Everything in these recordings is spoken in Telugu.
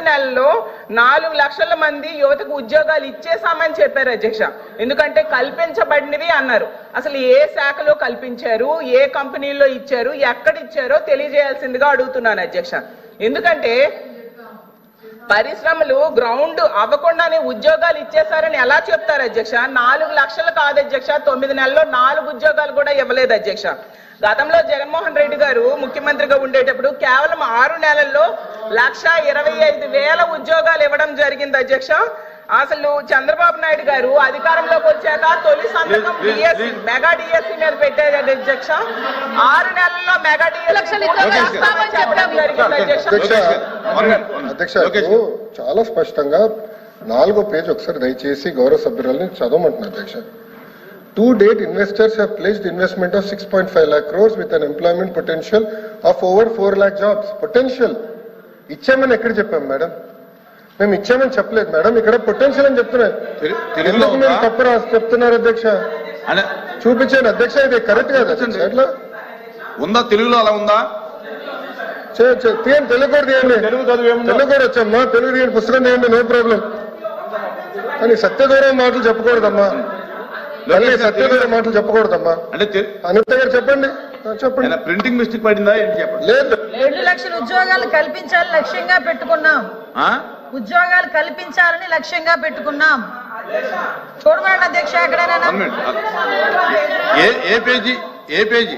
నెలల్లో 4 లక్షల మంది యువతకు ఉద్యోగాలు ఇచ్చేసామని చెప్పారు అధ్యక్ష. ఎందుకంటే కల్పించబడినవి అన్నారు. అసలు ఏ శాఖలో కల్పించారు, ఏ కంపెనీల్లో ఇచ్చారు, ఎక్కడ ఇచ్చారో తెలియజేయాల్సిందిగా అడుగుతున్నాను అధ్యక్ష. ఎందుకంటే పరిశ్రమలు గ్రౌండ్ అవ్వకుండానే ఉద్యోగాలు ఇచ్చేసారని ఎలా చెప్తారు అధ్యక్ష? 4 లక్షలు కాదు అధ్యక్ష, 9 నెలల్లో 4 ఉద్యోగాలు కూడా ఇవ్వలేదు అధ్యక్ష. గతంలో జగన్మోహన్ రెడ్డి గారు ముఖ్యమంత్రిగా ఉండేటప్పుడు కేవలం 6 నెలల్లో 1,25,000 ఉద్యోగాలు ఇవ్వడం జరిగింది అధ్యక్ష. అసలు చంద్రబాబు నాయుడు గారు అధికారంలోకి వచ్చాక తొలి సంతకం డిఎస్సి మెగా డిఎస్సి మీద పెట్టారు అధ్యక్ష. 6 నెలల్లో మెగా డిఎస్సి చెప్పడం జరిగింది అధ్యక్ష. చాలా స్పష్టంగా 4వ పేజ్ ఒకసారి దయచేసి గౌరవ సభ్యురాలని చదవమంటున్నారు అధ్యక్ష. To date, investors have pledged investment of 6.5 lakh crores with an employment potential of over 4 lakh jobs. Potential. ఇచ్చామని ఎక్కడ చెప్పాం మేడం? మేము ఇచ్చామని చెప్పలేదు మేడం, ఇక్కడ పొటెన్షియల్ అని చెప్తున్నారు. ఎందుకు మేము తప్పు రాసి చెప్తున్నారు అధ్యక్ష? చూపించాను అధ్యక్ష, ఇది కరెక్ట్ కాదు అధ్యక్ష. ఎట్లా ఉందా? తెలుగులో అలా ఉందా? తీయండి, తెలుగు కూడా తీయండి. తెలుగు కూడా వచ్చామ్మా, తెలుగు తీయండి, పుస్తకం తీయండి, నో ప్రాబ్లం. కానీ సత్యగౌరవ మాటలు చెప్పకూడదమ్మా, మళ్ళీ సత్యగౌరవ మాటలు చెప్పకూడదమ్మా. అంటే అనిత గారు చెప్పండి. చెప్పండి. ప్రింటింగ్ మిస్టేక్ పడిందా? చెప్పండి. లేదు, 2 లక్షల ఉద్యోగాలు కల్పించాలని లక్ష్యంగా పెట్టుకున్నాం. ఉద్యోగాలు కల్పించాలని లక్ష్యంగా పెట్టుకున్నాం. చూడమండి అధ్యక్ష, ఎక్కడైనా ఏ పేజీ? ఏ పేజీ?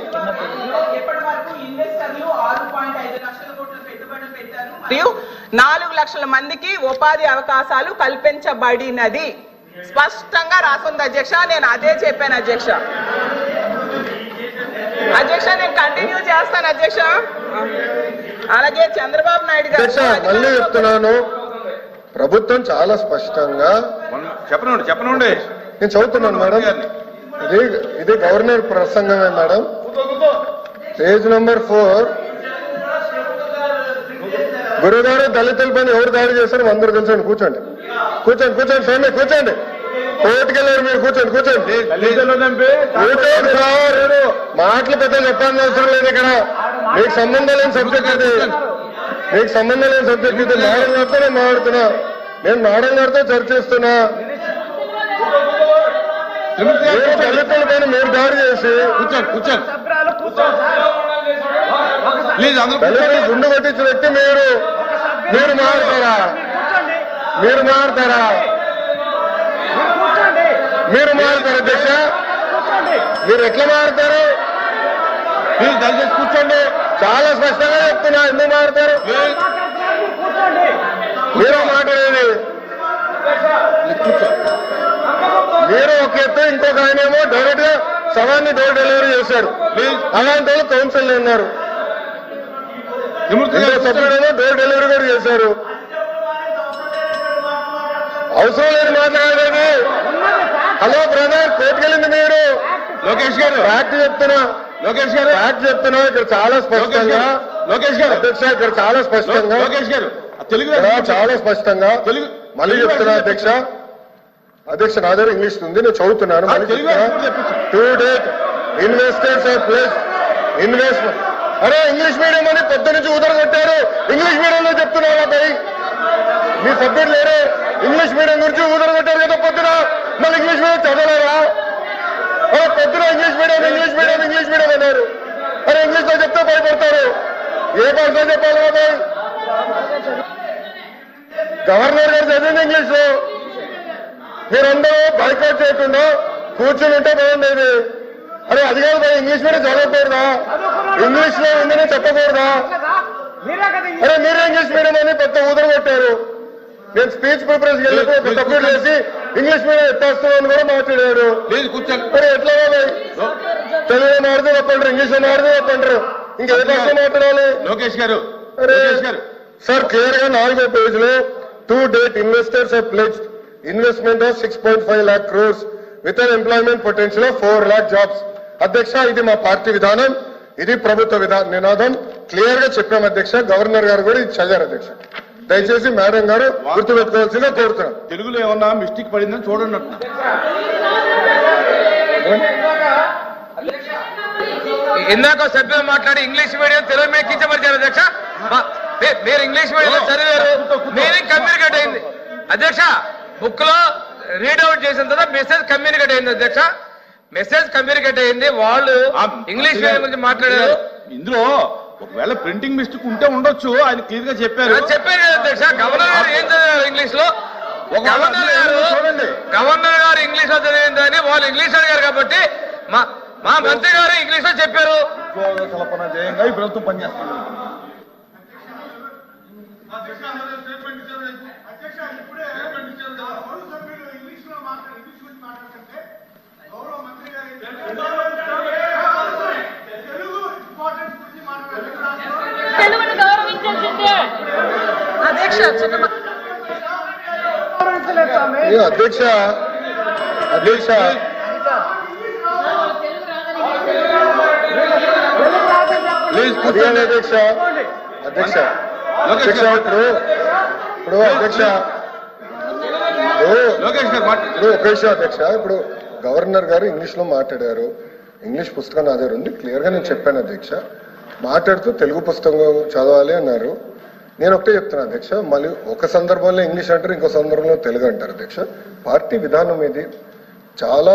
మరియు 4 లక్షల మందికి ఉపాధి అవకాశాలు కల్పించబడినది స్పష్టంగా రాసుంది అధ్యక్ష. నేను అదే చెప్పాను అధ్యక్ష. నేను కంటిన్యూ చేస్తాను అధ్యక్ష. అలాగే చంద్రబాబు నాయుడు గారు మళ్ళీ చెప్తున్నాను, ప్రభుత్వం చాలా స్పష్టంగా చెప్పనండి. నేను చదువుతున్నాను మేడం, ఇది గవర్నర్ ప్రసంగమే మేడం. Page number 4. గురుగారు దళితులపైన ఎవరు దాడి చేశారు అందరూ తెలుసండి. కూర్చోండి స్వామి, కూర్చోండి. కోర్టుకెళ్ళారు మీరు, కూర్చోండి కూర్చోండి సార్. మాటలు పెద్ద చెప్పాల్సిన అవసరం లేదు ఇక్కడ. మీకు సంబంధం లేని సబ్జెక్ట్ ఇది, మీకు సంబంధం లేని సబ్జెక్ట్ ఇది. మేడం గారితో నేను మాట్లాడుతున్నా, నేను మేడం గారితో చర్చిస్తున్నా. దళితుల పైన మీరు దాడి చేసి దళితులు గుండు కొట్టించిన వ్యక్తి మీరు మారుతారా? మీరు మారుతారా అధ్యక్ష? మీరు ఎట్లా మారుతారు? మీరు దళితులు కూర్చోండి. చాలా స్పష్టంగా చెప్తున్నా, ఎందుకు మారుతారు? మీరు మాట్లాడేది మీరు ఒక ఎత్తు, ఇంకొక ఆయన ఏమో డైరెక్ట్ గా సవాన్ని డోర్ డెలివరీ చేశారు. అలాంటి వాళ్ళు కౌన్సిల్ ఉన్నారు, సభ్యుడేమో డోర్ డెలివరీ కూడా చేశారు. అవసరం లేదు మాట్లాడేది. హలో బ్రదర్, కోర్టుకెళ్ళింది మీరు. లోకేష్ గారు ఫ్యాక్ట్ చెప్తున్నా, ఫ్యాక్ట్ చెప్తున్నా. ఇక్కడ చాలా స్పష్టంగా లోకేష్ గారు అధ్యక్ష, ఇక్కడ చాలా స్పష్టంగా లోకేష్ గారు తెలుగు చాలా స్పష్టంగా మళ్ళీ చెప్తున్నా అధ్యక్ష. నా దగ్గర ఇంగ్లీష్ ఉంది, నేను చదువుతున్నాను. To date investors investment. అరే ఇంగ్లీష్ మీడియం అని పొద్దు నుంచి ఉదరగొట్టారు. ఇంగ్లీష్ మీడియంలో చెప్తున్నారా భయ్? మీ సబ్జెక్ట్ లేరు. ఇంగ్లీష్ మీడియం గురించి ఉదరగొట్టారు కదా పొద్దున. మళ్ళీ ఇంగ్లీష్ మీడియం చదవలేరా? పొద్దున ఇంగ్లీష్ మీడియం అన్నారు. అరే ఇంగ్లీష్ లో చెప్తే భయపడతారు. ఏ భాషలో చెప్పాలి కదా? గవర్నర్ గారు చదివింది ఇంగ్లీష్ లో. మీరందరూ బైకాట్ చేయకుండా కూర్చుని ఉంటే బాగుండేది. అరే అది కాదు భయ్, ఇంగ్లీష్ మీడియం చదవకూడదా? ఇంగ్లీష్ లో ఉందని చెప్పకూడదా? అరే మీరే ఇంగ్లీష్ మీడియం అని పెద్ద ఊదరగొట్టారు. నేను స్పీచ్ ప్రిపరేషన్ వెళ్ళి సబ్మిట్ చేసి ఇంగ్లీష్ మీడియం ఎత్తేస్తామని కూడా మాట్లాడారు. మరి ఎట్లా తెలుగులో మాడితే చెప్పంటారు, ఇంగ్లీష్ లో మాడితే చెప్పంటారు, ఇంకా ఏ భాష మాట్లాడాలి? లోకేష్ గారు సార్ క్లియర్ గా 4వ పేజ్ లో to date investors have pledged investment of 6.5 lakh crores with an employment potential of 4 lakh jobs. అధ్యక్ష, ఇది మా పార్టీ విధానం, ఇది ప్రభుత్వ నినాదం. క్లియర్ గా చెప్పాం అధ్యక్ష. గవర్నర్ గారు కూడా ఇది చదివారు అధ్యక్ష. దయచేసి మేడం గారు గుర్తుపెట్టుకోవాల్సిందిగా కోరుతున్నాం. తెలుగులో ఏమన్నా మిస్టేక్ పడిందని చూడండి. ఇందాక సభ్యులు మాట్లాడి ఇంగ్లీష్ మీడియం తెలుగు మీద కించపరిచారు అధ్యక్ష. మీరు ఇంగ్లీష్ మీడియం చదివారు, నేను అధ్యక్ష బుక్ లో రీడౌట్ చేసిన తర్వాత మెసేజ్ కమ్యూనికేట్ అయింది అధ్యక్ష. మెసేజ్ కమ్యూనికేట్ అయింది. వాళ్ళు ఇంగ్లీష్ మీడియం గురించి మాట్లాడారు. ఇందులో ఒకవేళ ప్రింటింగ్ మిస్టేక్ ఉంటే ఉండొచ్చు, ఆయన క్లియర్ గా చెప్పారు. చెప్పారు కదా అధ్యక్ష. గవర్నర్ గారు ఏం చదివారు ఇంగ్లీష్ లో? గవర్నర్ గారు ఇంగ్లీష్ లో చదివిందని వాళ్ళు ఇంగ్లీష్ అడిగారు కాబట్టి మా మంత్రి గారు ఇంగ్లీష్ లో చెప్పారు. ఉద్యోగ కల్పన ధ్యేయంగా ఈ ప్రభుత్వం పనిచేస్తుంది. తెలుగును గౌరవించాల్సిందే అధ్యక్ష. అధ్యక్ష అధ్యక్ష అధ్యక్ష అధ్యక్ష అధ్యక్ష ఇప్పుడు అధ్యక్ష ఒక విషయం అధ్యక్ష. ఇప్పుడు గవర్నర్ గారు ఇంగ్లీష్ లో మాట్లాడారు. ఇంగ్లీష్ పుస్తకం నా దగ్గర ఉంది, క్లియర్ గా నేను చెప్పాను అధ్యక్ష. మాట్లాడుతూ తెలుగు పుస్తకం చదవాలి అన్నారు. నేను ఒకటే చెప్తున్నా అధ్యక్ష, మళ్ళీ ఒక సందర్భంలో ఇంగ్లీష్ అంటారు, ఇంకో సందర్భంలో తెలుగు అంటారు అధ్యక్ష. పార్టీ విధానం ఇది చాలా,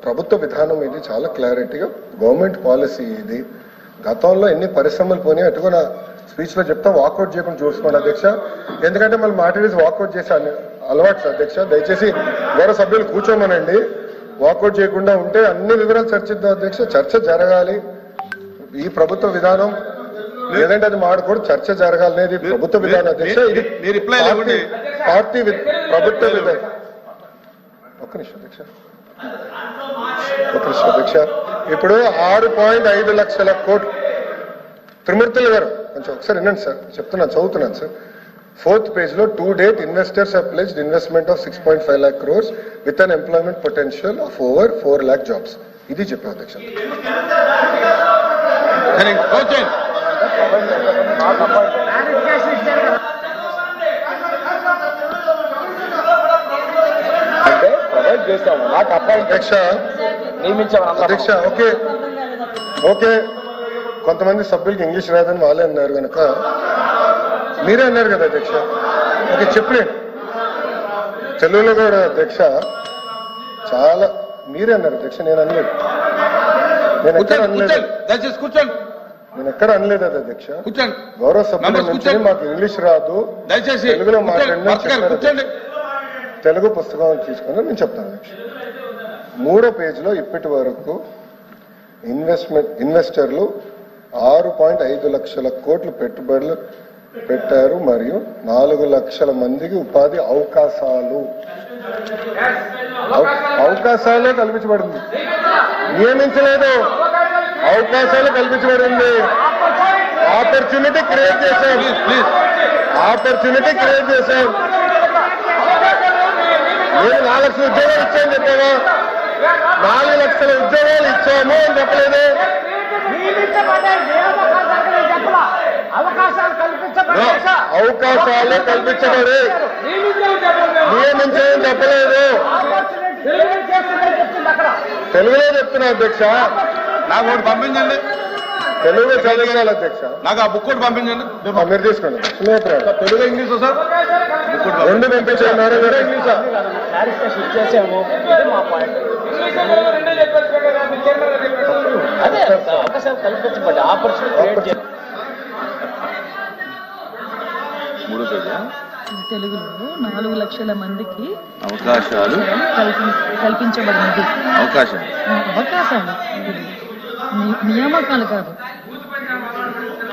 ప్రభుత్వ విధానం ఇది చాలా క్లారిటీగా గవర్నమెంట్ పాలసీ ఇది. గతంలో ఎన్ని పరిశ్రమలు పోయినాయి అటు కూడా స్పీచ్ లో చెప్తా, వాకౌట్ చేయకుండా చూసుకోండి అధ్యక్ష. ఎందుకంటే మళ్ళీ మాట్లాడేసి వాకౌట్ చేసే అలవాటు అధ్యక్ష. దయచేసి గౌరవ సభ్యులు కూర్చోమనండి. వాకౌట్ చేయకుండా ఉంటే అన్ని వివరాలు చర్చిద్దాం అధ్యక్ష. చర్చ జరగాలి. ఈ ప్రభుత్వ విధానం లేదంటే అది మాడకూడదు, చర్చ జరగాలనేది ప్రభుత్వ విధానం అధ్యక్ష. ఇది పార్టీ ప్రభుత్వ విధానం. ఒక్క నిమిషం అధ్యక్ష, ఒక్క నిమిషం అధ్యక్ష. ఇప్పుడు 6.5 లక్షల కోట్లు. త్రిమూర్తులు గారు కొంచెం ఒకసారి వినండి సార్, చెప్తున్నాను, చదువుతున్నాను సార్. 4th పేజ్ లో to date investors have pledged investment of 6.5 lakh crores with an employment potential of over 4 lakh jobs. ఇది చెప్పారు అధ్యక్ష. అంటే ప్రొవైడ్ చేస్తాము, నాకు అబ్బాయి అధ్యక్ష నియమించాము అధ్యక్ష. ఓకే ఓకే, కొంతమంది సభ్యులకి ఇంగ్లీష్ రాదని వాళ్ళే అన్నారు కనుక మీరే అన్నారు కదా అధ్యక్ష. ఓకే చెప్పండి, తెలుగులో కూడా అధ్యక్ష చాలా మీరే అన్నారు అధ్యక్ష. నేను అనలేదు, నేను ఎక్కడ అనలేదు, నేను ఎక్కడ అనలేదు అది అధ్యక్ష. గౌరవ సభ్యుల నుంచి మాకు ఇంగ్లీష్ రాదు, దయచేసి తెలుగులో మాట్లాడిన తెలుగు పుస్తకం తీసుకుని నేను చెప్తాను అధ్యక్ష. 3వ పేజీలో ఇప్పటి వరకు ఇన్వెస్టర్లు 6.5 లక్షల కోట్లు పెట్టుబడులు పెట్టారు మరియు 4 లక్షల మందికి ఉపాధి అవకాశాలు కల్పించబడింది. నియమించలేదు, అవకాశాలు కల్పించబడింది. ఆపర్చునిటీ క్రియేట్ చేశాం, ఆపర్చునిటీ క్రియేట్ చేశాం. నేను 4 లక్షల ఉద్యోగాలు ఇచ్చాను చెప్పావా? 4 లక్షల ఉద్యోగాలు ఇచ్చాము అని చెప్పలేదు. అవకాశాలు కల్పించబడి నియమించని చెప్పలేదు. తెలుగులో చెప్తున్నా అధ్యక్ష. నాకు ఒకటి పంపించండి, తెలుగు చదివించాలి అధ్యక్ష. నాకు ఆ బుక్ ఒకటి పంపించండి. మీరు తీసుకోండి. తెలుగు ఇంగ్లీష్ సార్, రెండు పంపించారు. ఇంగ్లీష్ అవకాశాలు కల్పించబడి ఆపర్చునిటీ. తెలుగులో 4 లక్షల మందికి అవకాశాలు కల్పించబడినది. అవకాశాలు నియామకాలు కాదు,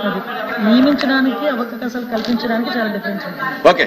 అది నియమించడానికి అవకాశాలు కల్పించడానికి చాలా డిఫరెన్స్ ఉంటుంది. ఓకే.